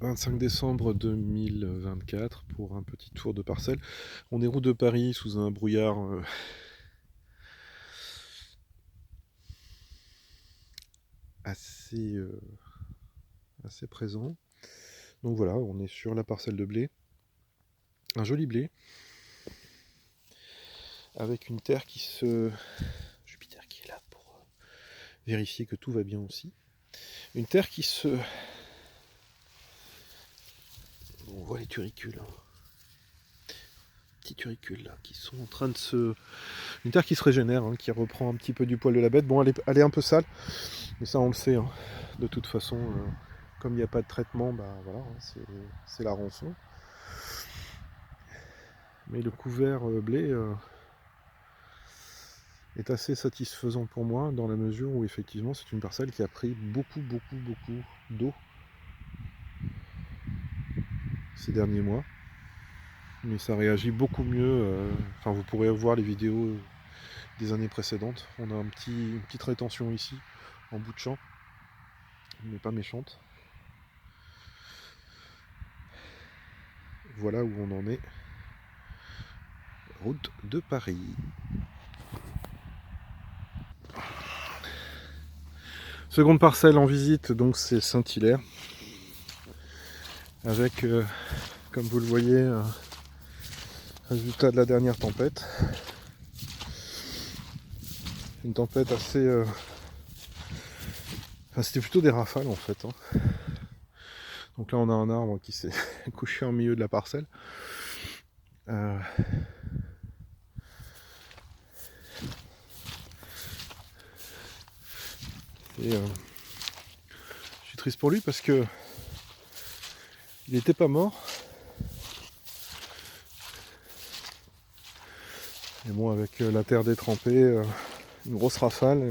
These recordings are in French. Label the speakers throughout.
Speaker 1: 25 décembre 2024 pour un petit tour de parcelle. On est route de Paris sous un brouillard assez, assez présent. Donc voilà, on est sur la parcelle de blé. Un joli blé avec une terre qui se... Jupiter qui est là pour vérifier que tout va bien aussi. Une terre qui se... On voit les turicules. Petits turicules là, qui sont en train de se... Une terre qui se régénère, qui reprend un petit peu du poil de la bête. Bon, elle est un peu sale, mais ça on le sait. De toute façon, comme il n'y a pas de traitement, bah voilà, c'est la rançon. Mais le couvert blé est assez satisfaisant pour moi, dans la mesure où effectivement c'est une parcelle qui a pris beaucoup d'eau ces derniers mois. Mais ça réagit beaucoup mieux. Enfin, vous pourrez voir les vidéos des années précédentes. On a une petite rétention ici, en bout de champ, mais pas méchante. Voilà où on en est. Route de Paris. Seconde parcelle en visite, donc c'est Saint-Hilaire. Avec, comme vous le voyez, résultat de la dernière tempête. Une tempête assez... Enfin, c'était plutôt des rafales en fait. Donc là on a un arbre qui s'est couché en milieu de la parcelle. Et je suis triste pour lui parce que il n'était pas mort. Et bon, avec la terre détrempée, une grosse rafale,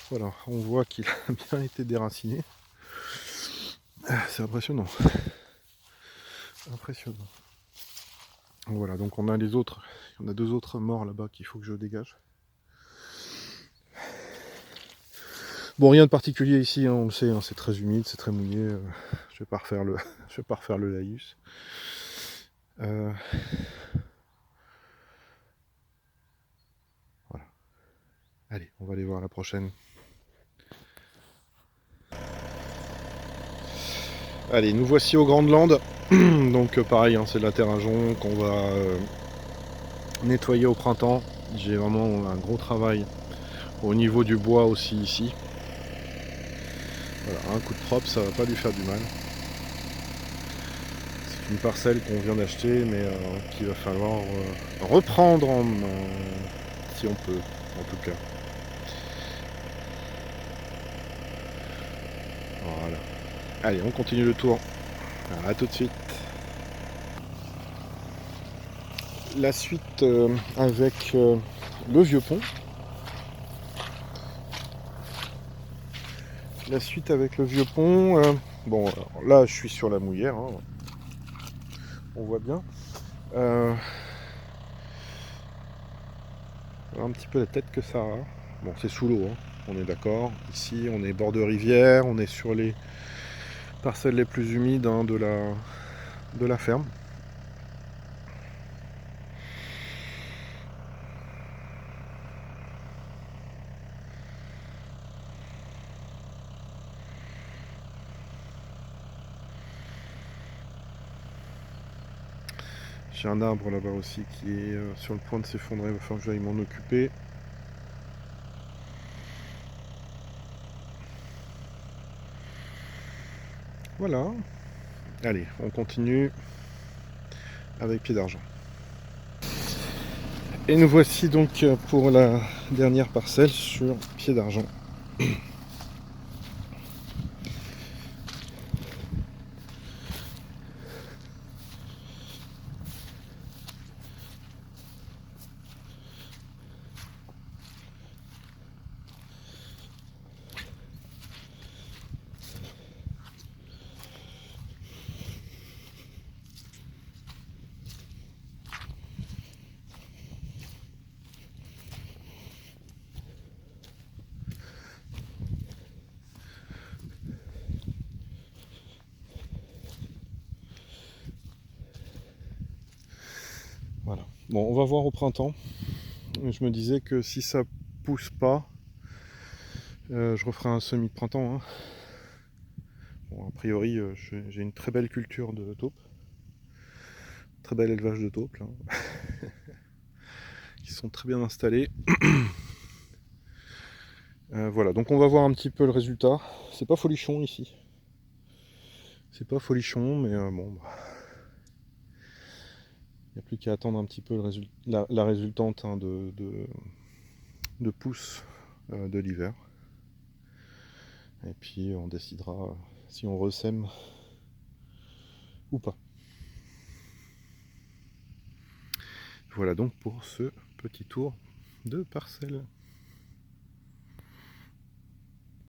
Speaker 1: voilà, on voit qu'il a bien été déraciné. C'est impressionnant. Impressionnant. Voilà, donc on a les autres. On a deux autres morts là-bas qu'il faut que je dégage. Bon, rien de particulier ici, on le sait, c'est très humide, c'est très mouillé. Je vais pas refaire le, je vais pas refaire le laïus. Voilà. Allez, on va aller voir la prochaine. Allez, nous voici aux Grandes Landes. Donc pareil, c'est de la terre à jonc qu'on va nettoyer au printemps. J'ai vraiment un gros travail au niveau du bois aussi ici. Voilà, un coup de propre, ça va pas lui faire du mal. C'est une parcelle qu'on vient d'acheter, mais qu'il va falloir reprendre en main, si on peut, en tout cas. Voilà. Allez, on continue le tour. A tout de suite. La suite avec le vieux pont. La suite avec le vieux pont. Bon, alors là, je suis sur la mouillère. On voit bien. Un petit peu la tête que ça a. Bon, c'est sous l'eau, on est d'accord. Ici, on est bord de rivière. On est sur les parcelles les plus humides de la ferme. J'ai un arbre là-bas aussi qui est sur le point de s'effondrer. Il va falloir que j'aille m'en occuper. Voilà. Allez, on continue avec Pied d'Argent. Et nous voici donc pour la dernière parcelle sur Pied d'Argent. Bon, on va voir au printemps. Je me disais que si ça pousse pas, je referai un semis de printemps, hein. Bon, a priori, j'ai une très belle culture de taupes. Très bel élevage de taupes, là, qui sont très bien installés. Voilà, donc on va voir un petit peu le résultat. C'est pas folichon ici. C'est pas folichon, mais bon, bah, il n'y a plus qu'à attendre un petit peu la résultante, hein, de pousse de l'hiver. Et puis on décidera si on ressème ou pas. Voilà donc pour ce petit tour de parcelle.